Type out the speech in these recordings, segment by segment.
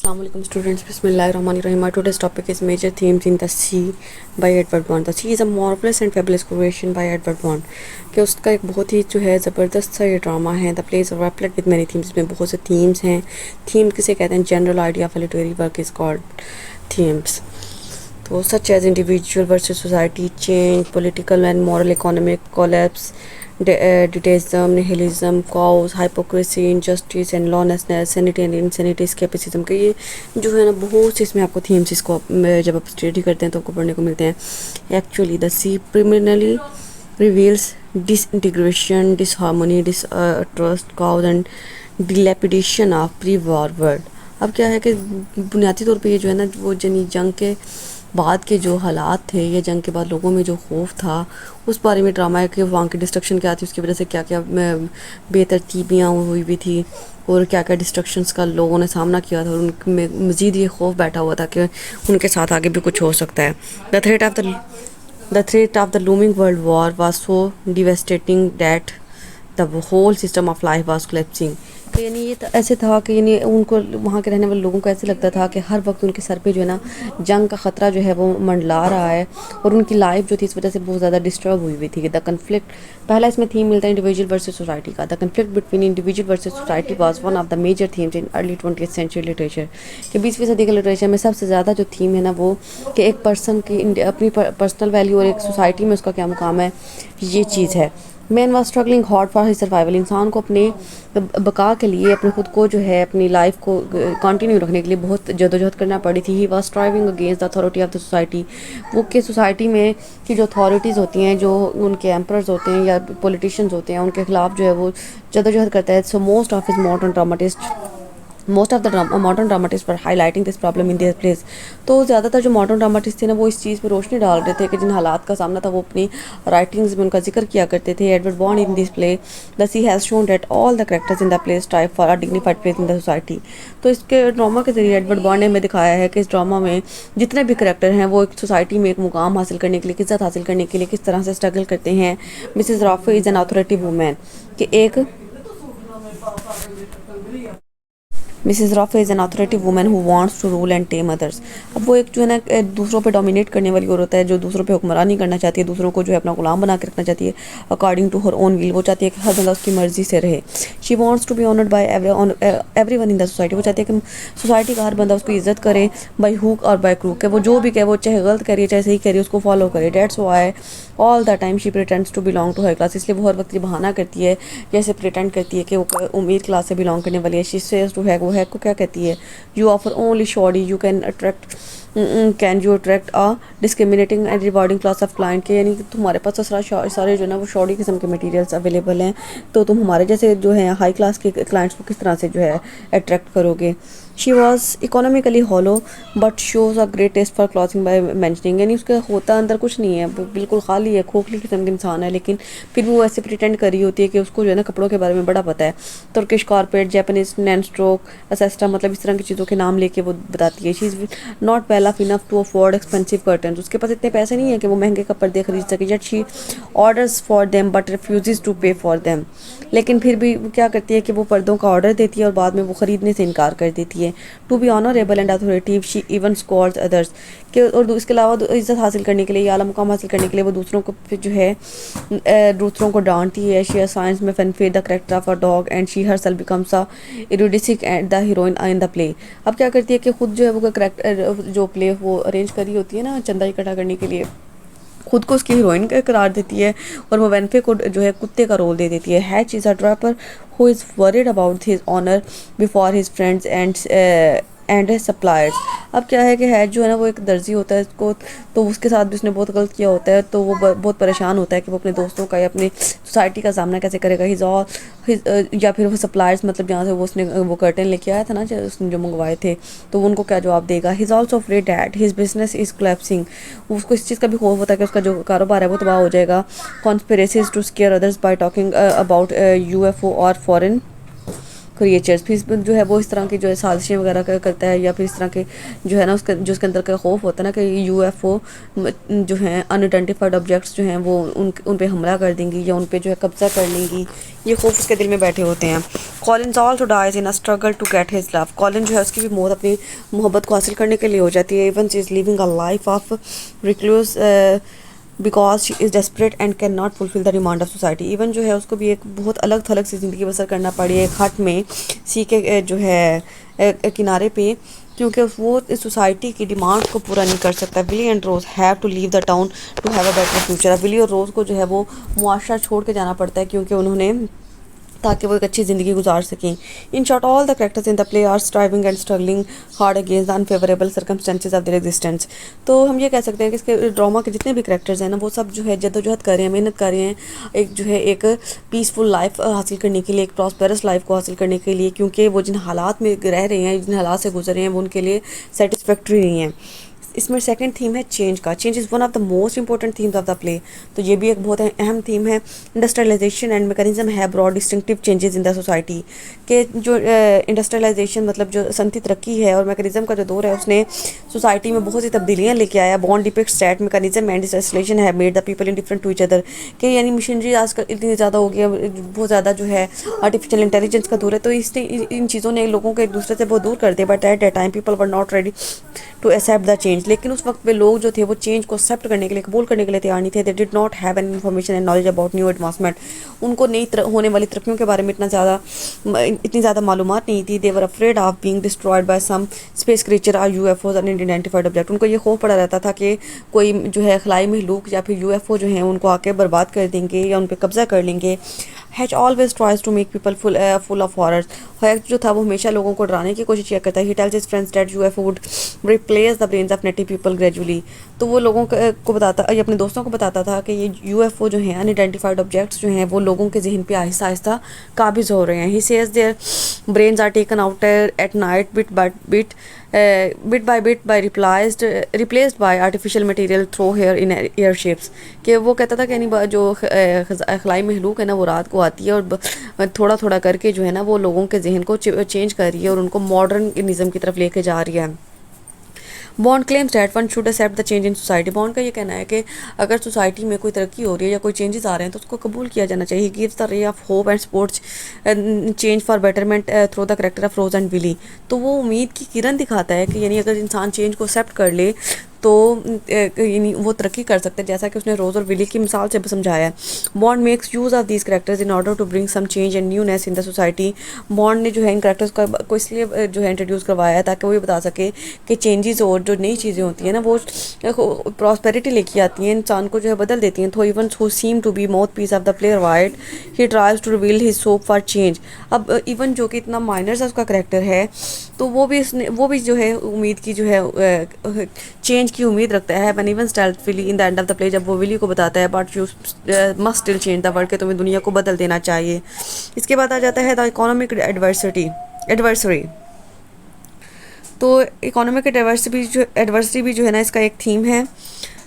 Assalamualaikum students, Bismillahirrahmanirrahim. Our today's topic is Major Themes in the Sea by Edward Bond. The Sea is a marvelous and fabulous creation by Edward Bond. कि उसका एक बहुत ही जो है ज़बरदस्त सा ये ड्रामा है. The plays replete with many themes. इसमें बहुत से थीम्स हैं. थीम किसे कहते हैं? General idea of literary work is called themes. तो such as individual versus society, change, political and moral, economic collapse, डिटेज़म, nihilism, chaos, hypocrisy, injustice and lawlessness, sanity and insanity, scepticism के ये जो है ना बहुत से इसमें आपको थीम्स इसको जब आप स्टडी करते हैं तो आपको पढ़ने को मिलते हैं. Actually the sea prominently reveals disintegration, disharmony, distrust, chaos and dilapidation of pre war world. अब क्या है कि बुनियादी तौर पे ये जो है ना वो जंग के बाद के जो हालात थे या जंग के बाद लोगों में जो खौफ था उस बारे में ड्रामा है कि वहाँ की डिस्ट्रक्शन क्या थी, उसकी वजह से क्या क्या बेतरतीबियाँ हुई भी थी और क्या क्या डिस्ट्रक्शंस का लोगों ने सामना किया था और उनमें मज़ीद ये खौफ बैठा हुआ था कि उनके साथ आगे भी कुछ हो सकता है. The threat of the looming world war was so devastating that the whole system of life was collapsing. तो यानी ये ऐसे था कि यानी उनको वहाँ के रहने वाले लोगों को ऐसे लगता था कि हर वक्त उनके सर पे जो है ना जंग का ख़तरा जो है वो मंडला रहा है और उनकी लाइफ जो थी इस वजह से बहुत ज़्यादा डिस्टर्ब हुई थी. द कन्फ्लिक्ट, पहला इसमें थीम मिलता है इंडिविजुअल वर्सेस सोसाइटी का. The conflict between individual versus society was one of the major themes in early 20th century literature. कि 20वीं सदी के लिटरेचर में सबसे ज़्यादा जो थीम है ना वो कि एक पर्सन की अपनी पर्सनल वैल्यू और एक सोसाइटी में उसका क्या मुकाम है, ये चीज़ है. Man was struggling hard for his survival. इंसान को अपने बका के लिए अपने खुद को जो है अपनी लाइफ को कंटिन्यू रखने के लिए बहुत जदोजहद करना पड़ी थी. He was striving against the authority of the society. वो कि सोसाइटी में की जो अथॉरिटीज़ होती हैं, जो उनके एम्परर्स होते हैं या पॉलिटिशियंस होते हैं, उनके खिलाफ जो है वो जदोजहद करता है. So most of his most of the modern dramatist पर highlighting this problem in their plays. तो ज़्यादातर जो मॉडर्न ड्रामाटिस्ट थे ना वो इस चीज़ पर रोशनी डाल रहे थे कि जिन हालात का सामना था वो अपनी राइटिंग्स में उनका जिक्र किया करते थे. Edward Bond in this play the sea has shown that all the characters in the play strive for a dignified place in the society. तो इसके ड्रामा के जरिए एडवर्ड बॉन्ड ने हमें दिखाया है कि इस ड्रामा में जितने भी करेक्टर हैं वो एक सोसाइटी में एक मुकाम हासिल करने के लिए, इज़्ज़त हासिल करने के लिए किस तरह से स्ट्रगल करते हैं. Mrs Roffe is an authority women कि एक Mrs Roffe is an authoritative women who wants to rule and tame others. अब वो एक जो है ना दूसरों पे डोमिनेट करने वाली औरत है जो दूसरों पे हुक्मरानी करना चाहती है, दूसरों को जो है अपना गुलाम बना के रखना चाहती है according to her own will. वो चाहती है कि हर बंदा उसकी मर्जी से रहे. She wants to be honoured by everyone in the society. वो चाहती है कि सोसाइटी का हर बंदा उसकी इज्जत करे बाई हुक और बाई क्रूक. वो जो भी कहे वो चाहे गलत करिए चाहे सही करिए उसको फॉलो करे. That's why all the time she pretends to belong to her class. इसलिए वो हर वक्त ये बहाना करती है, जैसे प्रिटेंड करती है कि वो उम्मीद क्लास से बिलोंग करने वाली है. शी सेज टू हैक, वो हैक को क्या कहती है? You offer only shoddy, you can you attract a discriminating and rewarding class of client. के यानी कि तुम्हारे पास तो सारे जो है ना वो शॉडी किस्म के मटेरियल्स अवेलेबल हैं, तो तुम हमारे जैसे जो है हाई क्लास के क्लाइंट्स को किस तरह से जो है अट्रैक्ट करोगे. She was economically hollow but shows a great taste for clothing by mentioning. यानी उसका होता अंदर कुछ नहीं है, बिल्कुल खाली है, खोखली किस्म का इंसान है, लेकिन फिर भी वो ऐसे प्रिटेंड कर रही होती है कि उसको जो है ना कपड़ों के बारे में बड़ा पता है. तुर्किश कारपेट, जापानीज नैन स्ट्रोक, असेस्टा, मतलब इस तरह की चीज़ों के नाम लेके वो बताती है. She is not well off enough to afford expensive curtain. उसके पास इतने पैसे नहीं है कि वो महंगे पर्दे खरीद सके. Yet she orders for them but refuses to pay for them. लेकिन फिर भी वो क्या करती है कि वो पर्दों का ऑर्डर देती है और बाद में वो ख़रीदने से इनकार कर देती है. To be honourable and authoritative she even scolds others. कि और इसके अलावा इज़्ज़त हासिल करने के लिए या आला मुकाम हासिल करने के लिए वो दूसरों को फिर जो है दूसरों को डांटती है. शी साइंस में फनफेड the character of a dog and she herself becomes a इरुडिसिक and the heroine in the play. अब क्या करती है कि खुद जो है वो करेक्टर जो प्ले वो अरेंज करी होती है ना चंदा इकट्ठा करने के लिए, खुद को उसकी हीरोइन का करार देती है और वो वेनफे को जो है कुत्ते का रोल दे देती है. Hatch is a draper who is worried about his honour before his friends and suppliers. अब क्या है कि हैज जो है ना वो एक दर्जी होता है इसको, तो उसके साथ भी उसने बहुत गलत किया होता है, तो वो बहुत परेशान होता है कि वो अपने दोस्तों का या अपनी सोसाइटी का सामना कैसे करेगा. या फिर वो सप्लायर्स मतलब जहाँ से वो उसने वो कर्टन लेके आया था ना उसने जो मंगवाए थे, तो वो उनको क्या जवाब देगा. He is also afraid that his business is collapsing. उसको इस चीज़ का भी खौफ होता है कि उसका जो कारोबार है वो तबाह हो जाएगा. Conspiracies to scare others by talking about UFO और फॉरेन क्रिएचर्स, फिर जो है वो इस तरह की जो है साजिशें वगैरह करता है, या फिर इस तरह के जो है ना उसका जो उसके अंदर का खौफ होता है ना कि यूएफओ जो हैं अनआइडेंटिफाइड ऑब्जेक्ट्स जो हैं वो उन पे हमला कर देंगी या उन पे जो है कब्जा कर लेंगी, ये खौफ उसके दिल में बैठे होते हैं। Colin also dies in a struggle to get his love. Colin जो है उसकी भी मौत अपनी मोहब्बत को हासिल करने के लिए हो जाती है। Even she is living a life of recluse because she is desperate and can not fulfil the demand of society. Even जो है उसको भी एक बहुत अलग थलग सी ज़िंदगी बसर करना पड़ी है, एक हट में सी के जो है किनारे पे, क्योंकि वो इस सोसाइटी की डिमांड को पूरा नहीं कर सकता। Willy and Rose have to leave the town to have a better future. Willy और रोज़ को जो है वो मुआशरा छोड़ के जाना पड़ता है, क्योंकि उन्होंने ताकि वो एक अच्छी ज़िंदगी गुजार सकें। In short all the characters in the play are striving and struggling hard against the unfavourable circumstances of their existence. तो हम ये कह सकते हैं कि इसके ड्रामा के जितने भी कैरेक्टर्स हैं ना, वो सब जो है जद्दोजहद कर रहे हैं, मेहनत कर रहे हैं एक जो है एक पीसफुल लाइफ हासिल करने के लिए, एक प्रॉस्पेरस लाइफ को हासिल करने के लिए, क्योंकि वो जिन हालात में रह रहे हैं, जिन हालात से गुजर रहे हैं, वो उनके लिए सेटिस्फैक्ट्री नहीं है। इसमें सेकंड थीम है चेंज का। Change is one of the most important themes of the play. तो ये भी एक बहुत अहम थीम है। इंडस्ट्रियलाइजेशन एंड मैकेनिज्म है broad distinctive changes in the society के जो इंडस्ट्रियलाइजेशन मतलब जो सनती तरक्की है और मैकेनिज्म का जो दौर है, उसने सोसाइटी में बहुत सी तब्दीलियाँ लेके आया। Bond depicts that mechanism and industrialisation है made the people indifferent to each other. कि यानी मशीनरी आजकल इतनी ज़्यादा हो गई है, बहुत ज़्यादा जो है आर्टिफिशियल इंटेलिजेंस का दौर है, तो इसने इन चीज़ों ने लोगों को एक दूसरे से बहुत दूर कर दिया। But at that time people were not ready to accept the change. लेकिन उस वक्त पे लोग जो थे वो चेंज को एक्सेप्ट करने के लिए, कबूल करने के लिए तैयार नहीं थे। They did not have an information and knowledge about new advancement. उनको नई होने वाली तरक्कियों के बारे में इतनी ज़्यादा मालूमात नहीं थी। They were afraid of being destroyed by some space creature or UFOs unidentified object. उनको ये खौफ पड़ा रहता था कि कोई जो है खलाई महलूक या फिर यूएफओ जो हैं उनको आके बर्बाद कर देंगे या उन पर कब्जा कर लेंगे। Hatch always tries to make people full of horrors. Hatch जो था वो हमेशा लोगों को डराने की कोशिश किया करता है। He tells his friends that UFO would replace the brains of native people gradually. तो वो लोगों को बताता, ये अपने दोस्तों को बताता था कि ये यूएफओ जो हैं अनआइडेंटिफाइड ऑब्जेक्ट्स जो हैं वो लोगों के जहन पे आहिस्ता आहिस्ता काबिज हो रहे हैं। He says their brains are taken out at night bit by bit by replaced by artificial material through here in airships। कि वो कहता था कि यानी जो खलाई महलूक है ना वो रात को आती है और थोड़ा थोड़ा करके जो है ना वो लोगों के जहन को चेंज कर रही है और उनको मॉडर्निज्म की तरफ लेके जा रही है। Bond claims that one should accept the change in society. Bond का ये कहना है कि अगर सोसाइटी में कोई तरक्की हो रही है या कोई चेंजेस आ रहे हैं तो उसको कबूल किया जाना चाहिए। Gives the ray of hope and supports change for betterment through the character of Rose and Willy. तो वो उम्मीद की किरण दिखाता है कि यानी अगर इंसान चेंज को एक्सेप्ट कर ले तो यानी वो तरक्की कर सकते हैं, जैसा कि उसने रोज़ और विली की मिसाल से समझाया है। Bond makes use of these characters in order to bring some change and newness in the society. Bond ने जो है इन करेक्टर्स को इसलिए जो है इंट्रोड्यूस करवाया है ताकि वो ये बता सके कि चेंजेस और जो नई चीज़ें होती हैं ना वो प्रॉस्पेरिटी लेके आती हैं, इंसान को जो है बदल देती हैं। तो Evens who seem to be mouthpiece of the playwright he tries to reveal his hope for change. अब इवन जो कि इतना माइनर सा उसका करेक्टर है तो वो भी जो है उम्मीद की जो है चेंज की उम्मीद रखता है। When Evens tells Willy in the end of the play, जब वो विली को बताता है but you must still change the world, के तुम्हें दुनिया को बदल देना चाहिए। इसके बाद आ जाता है द इकोनॉमिक एडवर्सरी। तो इकोनॉमिक एडवर्सरी भी जो है ना इसका एक थीम है।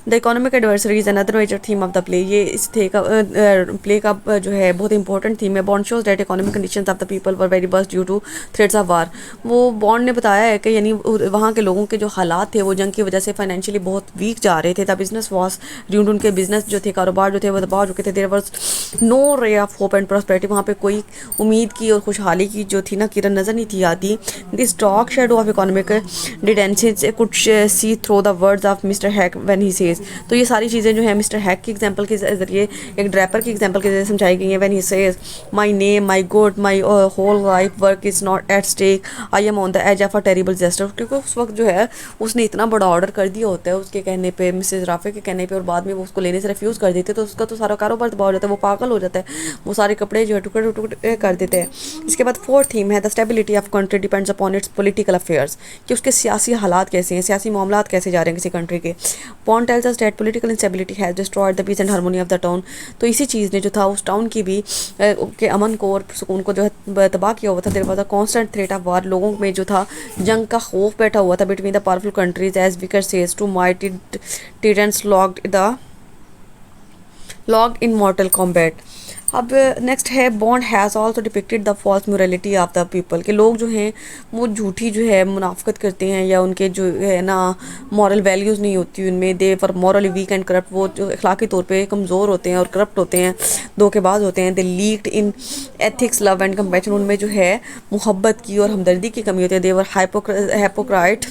The economic adversary is another major theme of the play. ये इस प्ले का जो है बहुत इंपॉर्टेंट थीम है। Bond shows that economic conditions of the people were very worst due to threats of war. वो बॉन्ड ने बताया है कि यानी वहाँ के लोगों के जो हालात थे वो जंग की वजह से फाइनेंशियली बहुत वीक जा रहे थे। द बिजनेस वॉज ड्यूड, उनके बिजनेस जो थे, कारोबार जो थे वो दबा चुके थे। There was no ray of hope and prosperity. वहाँ पे कोई उम्मीद की और खुशहाली की जो थी ना किरण नज़र नहीं थी आती। This dark shadow of economic डिटेंसेस could see through the words of mister Hack when he says. तो ये सारी चीज़ें जो है मिस्टर हैक की एग्जांपल के ज़रिए, एक ड्रैपर की एग्जांपल के ज़रिए समझाई गई हैं। When he says my name, my good, my whole life work is not at stake, I am on the edge of a terrible disaster. क्योंकि उस वक्त जो है उसने इतना बड़ा ऑर्डर कर दिया होता है उसके कहने पे, मिसेज राफे के कहने पे, और बाद में वो उसको लेने से रिफ्यूज़ कर देते तो उसका तो सारा कारोबार तबाह हो जाता है, वो पागल हो जाता है, वो सारे कपड़े जो है टुकड़े टुकड़े कर देते हैं। इसके बाद फोर्थ थीम है the stability of country depends upon its political affairs. कि उसके सियासी हालात कैसे हैं, सियासी मामलात कैसे जा रहे हैं किसी कंट्री के। Bond tells us that political instability has destroyed the peace and harmony of the town. तो इसी चीज़ ने जो था उस टाउन की भी के अमन को और सुकून को जो है तबाह किया हुआ था। There was a constant threat of war. लोगों में जो था जंग का खौफ बैठा हुआ था between the powerful countries as weaker says to mighty tyrants locked in mortal combat. अब नेक्स्ट है Bond has also depicted the false morality of the people, के लोग जो हैं वो झूठी जो है मुनाफकत करते हैं या उनके जो है ना मॉरल वैल्यूज़ नहीं होती उनमें, they for morally weak and corrupt, वो जो अखलाकी तौर पे कमज़ोर होते हैं और करप्ट होते हैं, धोखेबाज होते हैं। They lacked in ethics love and compassion, उनमें जो है मोहब्बत की और हमदर्दी की कमी होती है। They're hypocrite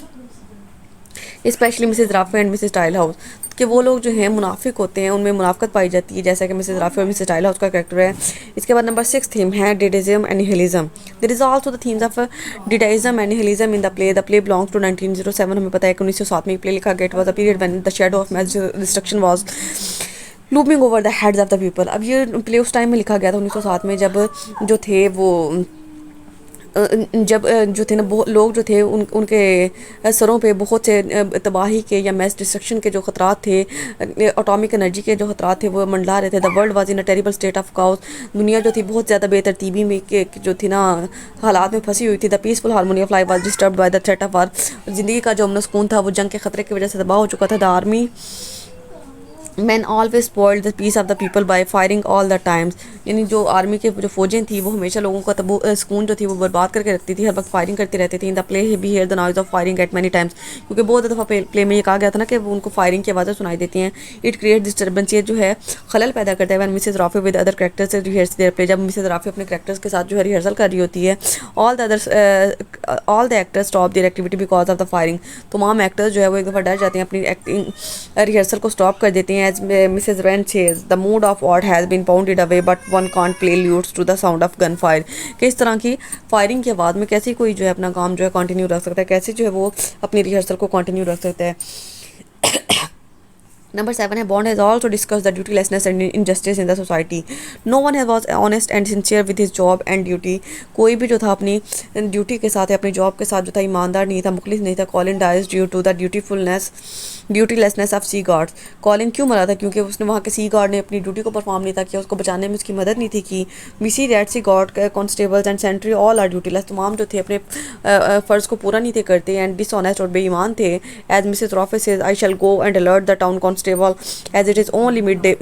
specially Mrs Rafi and Mrs Tilehouse, कि वो लोग जो हैं मुनाफिक होते हैं, उनमें मुनाफिकत पाई जाती है, जैसा कि मिसेज राफे और मिसेज टाइल हाउस का कैरेक्टर है। इसके बाद नंबर 6 थीम है didacticism and nihilism. There is also the themes of didacticism and nihilism in the play. The play belongs to 1907, हमें पता है कि 1907 में प्ले लिखा गया। It was a period when the shadow of mass destruction was looming over the heads of the people. अब ये play उस टाइम में लिखा गया था 1907 में, जब जो थे वो जब जो थे ना लोग जो थे उनके सरों पे बहुत से तबाही के या मैस डिस्ट्रक्शन के जो ख़तरात थे, एटॉमिक एनर्जी के जो ख़तरात थे वो मंडला रहे थे। The world was in a terrible state of cows, दुनिया जो थी बहुत ज़्यादा बेतरतीबी में जो थी ना हालात में फंसी हुई थी। The peaceful harmony of life was disturbed by the threat of वार, ज़िंदगी का जो अमन सुकून था वो जंग के ख़तरे की वजह से तबाह हो चुका था। The army man always spoiled the peace of the people by firing all the times, यानी जो आर्मी के जो फौजें थी वो हमेशा लोगों का तबू सुकून जो थी वो बर्बाद करके रखती थी, हर वक्त फायरिंग करती रहती थी। इन द प्ले भी hear the noise of firing at many times, क्योंकि बहुत दफ़ा प्ले में ये कहा गया था ना कि वो उनको फायरिंग की आवाज़ें सुनाई देती हैं। इट क्रिएट डिस्टर्बेंस, ये जो है खलल पैदा करता है। When Mrs Rafi with other characters rehearse their play, जब मिसेज राफे अपने करेक्टर्स के साथ जो है रिहर्सल कर रही होती है। All the actors stop their activity because of the firing, तमाम एक्टर्स जो है वो एक दफ़ा डर जाते हैं, अपनी एक्टिंग रिहर्सल को स्टॉप कर देते हैं। As Mrs Rain says the mood of aught has been pounded away but one can't play lutes to the sound of gun fire, कि इस तरह की फायरिंग की आवाज़ में कैसे कोई जो है अपना काम जो है कंटिन्यू रख सकता है, कैसे जो है वो अपनी रिहर्सल को कंटिन्यू रख सकता है। Number 7 है Bond has also discussed the dutilessness and injustice in the society. No one was honest and sincere with his job and duty. कोई भी जो था अपनी ड्यूटी के साथ या अपनी जॉब के साथ जो था ईमानदार नहीं था, मुखलिस नहीं था। Colin dies due to the dutylessness of sea guards. Colin क्यों मरा था? क्योंकि उसने वहाँ के सी गार्ड ने अपनी ड्यूटी को परफॉर्म नहीं था किया, उसको बचाने में उसकी मदद नहीं थी की। We see that sea guard constables and sentry all are dutiless, तमाम जो थे अपने फ़र्ज़ को पूरा नहीं थे करते एंड डिसऑनेस्ट और बेईमान थे। As Mrs Rafi says I shall go and alert the town constable as it is only mid day,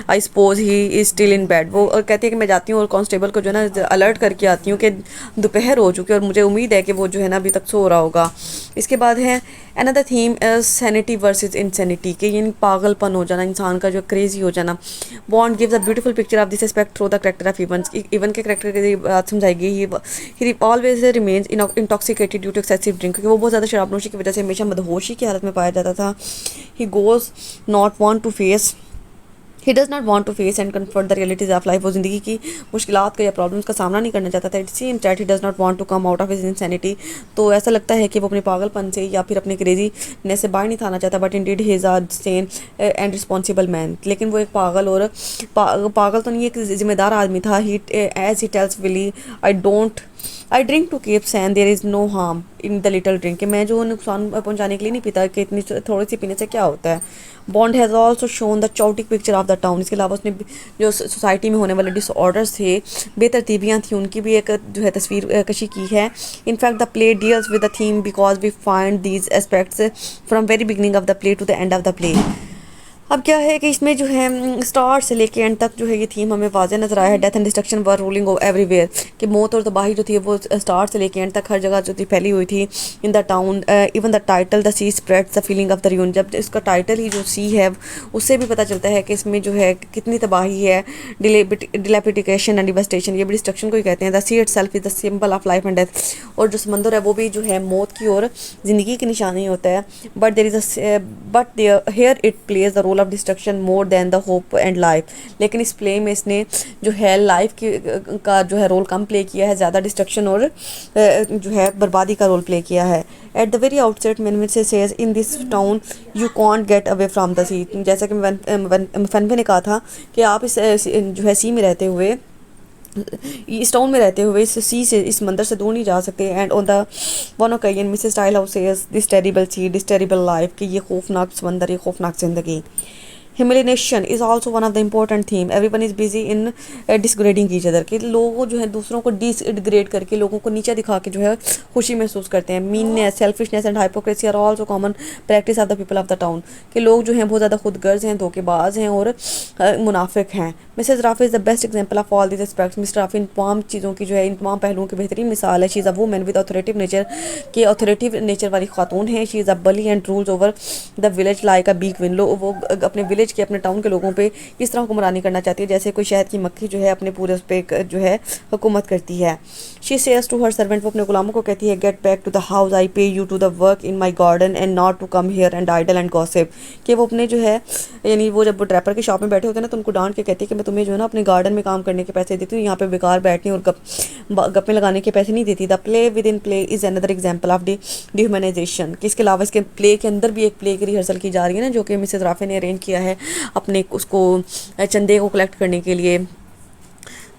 I suppose he is still in bed. वो कहती है कि मैं जाती हूँ और कांस्टेबल को जो है ना अलर्ट करके आती हूँ कि दोपहर हो चुकी है और मुझे उम्मीद है कि वो जो है ना अभी तक सो रहा होगा। इसके बाद है another theme sanity versus insanity, के यानी पागलपन हो जाना, इंसान का जो क्रेजी हो जाना। Bond gives a beautiful picture of this aspect through the character of Evens के करेक्टर की बात समझाएगी। He always remains intoxicated due to excessive drink, क्योंकि वो बहुत ज़्यादा शराबनोशी की वजह से हमेशा मदहोशी की हालत में पाया जाता था। He goes not want to face he does not want to face and confront the realities of life, वो ज़िंदगी की मुश्किलात का या प्रॉब्लम्स का सामना नहीं करना चाहता था। It seems that he does not want to come out of his insanity, तो ऐसा लगता है कि वो अपने पागलपन से या फिर अपने क्रेजीनेस से बाहर नहीं थाना चाहता। But Indeed he is a Sen and responsible man, लेकिन वो एक पागल और पागल तो नहीं, एक जिम्मेदार आदमी था। He as he tells Willy I drink to keep sane there is no harm in the little drink, कि मैं जो नुकसान पहुंचाने के लिए नहीं पीता, कि इतनी थोड़ी सी पीने से क्या होता है। Bond has also shown the chaotic picture of the town, इसके अलावा उसने जो सोसाइटी में होने वाले डिसऑर्डर्स थे, बेतरतीबियाँ थी, उनकी भी एक जो है तस्वीर कशी की है। In fact the play deals with the theme because we find these aspects from very beginning of the play to the end of the play. अब क्या है कि इसमें जो है स्टार्ट से लेके एंड तक जो है ये थीम हमें वाज़े नजर आया है। Death and destruction were ruling everywhere, कि मौत और तबाही जो थी वो स्टार्ट से लेके एंड तक हर जगह जो थी फैली हुई थी। In the town even the title the sea spreads the feeling of the ruin, जब इसका टाइटल ही जो सी है उससे भी पता चलता है कि इसमें जो है कितनी तबाही है। डिलेपिटिकेशन एंड डिवास्टेशन, ये भी डिस्ट्रक्शन को ही कहते हैं। The see it self is the symbol of life and death, और जो समंदर है वो भी जो है मौत की और ज़िंदगी की निशानी होता है। But there is but here it plays the role of destruction more than the hope and life, लेकिन इस प्ले में इसने जो है लाइफ की का जो है रोल कम प्ले किया है, ज़्यादा डिस्ट्रक्शन और जो है बर्बादी का रोल प्ले किया है। At the very outset man से says in this town you can't get away from the sea, जैसा कि फनवे ने कहा था कि आप इस जो है सी में रहते हुए, इस टाउन में रहते हुए इस सी से, इस मंदिर से दूर नहीं जा सकते। And on the one occasion Mrs Tilehouse says this terrible sea this terrible life, कि ये खौफनाक समंदर, ये खौफनाक ज़िंदगी। Humiliation is also one of the important theme, everyone is busy in degrading each other, कि लोग जो है दूसरों को डिसग्रेड करके लोगों को नीचे दिखा के जो है खुशी महसूस करते हैं। Meanness, selfishness and hypocrisy are also common practice of the people of the town, कि लोग जो हैं बहुत ज़्यादा खुदगर्ज हैं, धोखेबाज हैं और मुनाफिक हैं। Mrs Rafi is the best example of all this aspects, Mr Rafi इन तमाम चीज़ों की जो है इन तमाम पहलुओं की बेहतरीन मिसाल है। She is a woman with authoritative nature, के ऑथोरेटिव नेचर वाली खातून है। She is a bully and rules over the village like a big win, वो अपने विलेज के, अपने टाउन के लोगों पे इस तरह हुक्मरानी करना चाहती है जैसे कोई शहद की मक्खी जो है अपने पूरे उस पर जो है हुकूमत करती है। She says to her servant, वो अपने गुलामों को कहती है, get back to the house, I pay you to the work in my garden and not to come here and idle and gossip, कि वो अपने जो है यानी वो जब वो ड्रैपर की शॉप में बैठे होते हैं ना तो उनको डांट के कहती है कि मैं तुम्हें जो है ना अपने गार्डन में काम करने के पैसे देती हूँ, यहाँ पे बेकार बैठने और गप्पे लगाने के पैसे नहीं देती। The play with in play is another example of dehumanisation, कि इसके अलावा इसके प्ले के अंदर भी एक प्ले की रिहर्सल की जा रही है ना, जो कि मिसेस राफे ने अरेंज किया है अपने उसको चंदे को कलेक्ट करने के लिए।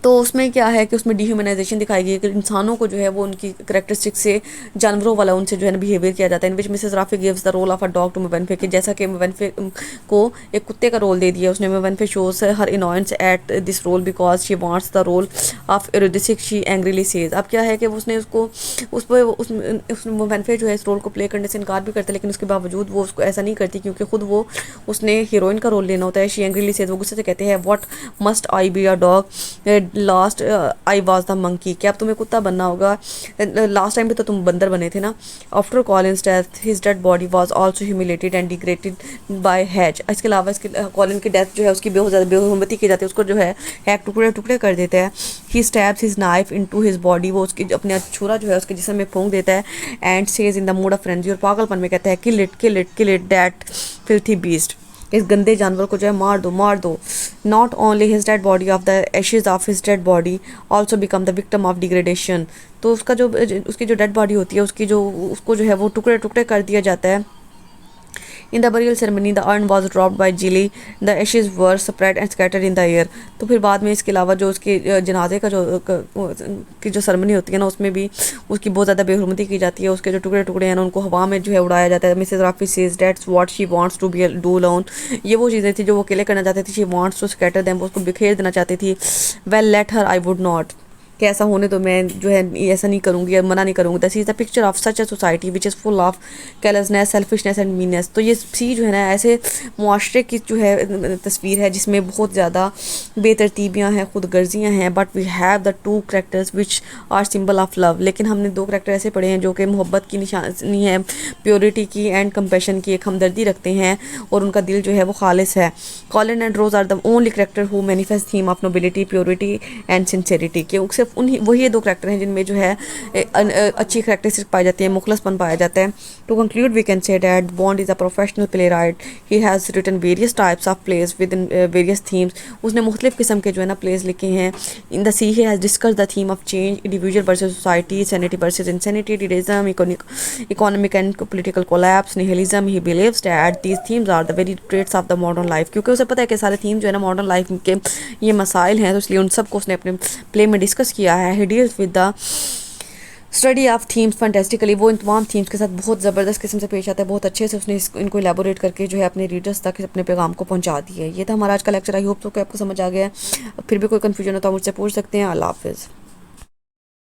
तो उसमें क्या है कि उसमें डिह्यूमनाइजेशन दिखाई गई है कि इंसानों को जो है वो उनकी करेक्टरिस्टिक से जानवरों वाला उनसे जो है ना बिहेवियर किया जाता है। In which Mrs Rafi gives the role of a dog to Mafanwy, कि जैसा कि मुवन्फे को एक कुत्ते का रोल दे दिया उसने। Mafanwy shows her annoyance at this role because she wants the role of एरोडिसिक, शी एंग्रीली सेज। अब क्या है कि उसने उसको उस मुवन्फे जो है इस रोल को प्ले करने से इनकार भी करता है, लेकिन उसके बावजूद वो उसको ऐसा नहीं करती क्योंकि खुद वो उसने हीरोइन का रोल लेना होता है। शी एंग्रीली सेज, वो गुस्से से कहते हैं, what must I be a dog, last I was the monkey, कि अब तुम्हें कुत्ता बनना होगा, लास्ट टाइम भी तो तुम बंदर बने थे ना। After Collins death his dead body was also humiliated and degraded by has, इसके अलावा इसके कॉलिन की डेथ जो है उसकी बहुत ज़्यादा बेहुरमती की जाती है, उसको जो है हैक टुकड़े टुकड़े कर देता है। He stabs his knife into his body, वो उसकी अपने छुरा जो है उसके जिस्म में फूंक देता है। And says in the mood of frenzy, और पागलपन में कहता है, kill it kill it kill it that filthy beast, इस गंदे जानवर को जो है मार दो मार दो। Not only his dead body of the Ashes of his dead body also become the victim of degradation, तो उसका जो उसकी जो डेड बॉडी होती है उसकी जो उसको जो है वो टुकड़े टुकड़े कर दिया जाता है। In the burial ceremony the urn was dropped by Jilly, the ashes were spread and scattered in the air, तो फिर बाद में इसके अलावा जो उसके जनाजे का की जो सेरेमनी होती है ना उसमें भी उसकी बहुत ज़्यादा बेहुरमती की जाती है, उसके जो टुकड़े टुकड़े हैं ना उनको हवा में जो है उड़ाया जाता है। Mrs Rafi says that's what she wants to be do alone, ये वो चीज़ें थी जो वो अकेले करना चाहती थी। She wants to scatter them, वो उसको बिखेर देना चाहती थी। Well let her, I would not, कि ऐसा होने तो मैं जो है ऐसा नहीं करूँगी या मना नहीं करूँगी। That is the picture of such a society which is full of carelessness, selfishness and meanness, तो ये सी जो है ना ऐसे मुआशरे की जो है तस्वीर है जिसमें बहुत ज़्यादा बेतरतीबियाँ हैं, खुद गर्जियाँ हैं। But we have the two characters which are symbol of love, लेकिन हमने दो करैक्टर ऐसे पढ़े हैं जो कि मोहब्बत की निशानी है, प्योरिटी की एंड कंपैशन की, एक हमदर्दी रखते हैं और उनका दिल जो है वो खालिस है। Colin and Rose are the only character who manifest theme of nobility, purity and sincerity, के सिर्फ उन्हीं वही दो करैक्टर हैं जिनमें जो है अच्छी करैक्टरिस्टिक पाई जाती है, मुखलसपन पाया जाता है। To conclude we can say that Bond is a professional playwright, he has written various types of plays with in various themes, उसने मुख्तलिफ किस्म के जो है ना प्लेज लिखे हैं। In the sea he has discussed the theme of change, individual versus society, sanity versus insanity, terrorism, economic and political collapse, nihilism. He believes that these themes are the very traits of the modern life, क्योंकि उसे पता है कि सारे theme जो है ना modern life के ये मसाइल हैं, तो इसलिए उन सबको उसने अपने प्ले में डिस्कस किया है। He deals with the study of themes fantastically, वो इन तमाम थीम्स के साथ बहुत ज़बरदस्त किस्म से पेश आता है, बहुत अच्छे से उसने इनको एलेबोरेट करके जो है अपने रीडर्स तक अपने पैगाम को पहुंचा दिया है। ये था हमारा आज का लेक्चर। आई होप तो कि आपको समझ आ गया है। फिर भी कोई कन्फ्यूजन हो तो मुझसे पूछ सकते हैं। अल्लाह हाफिज़।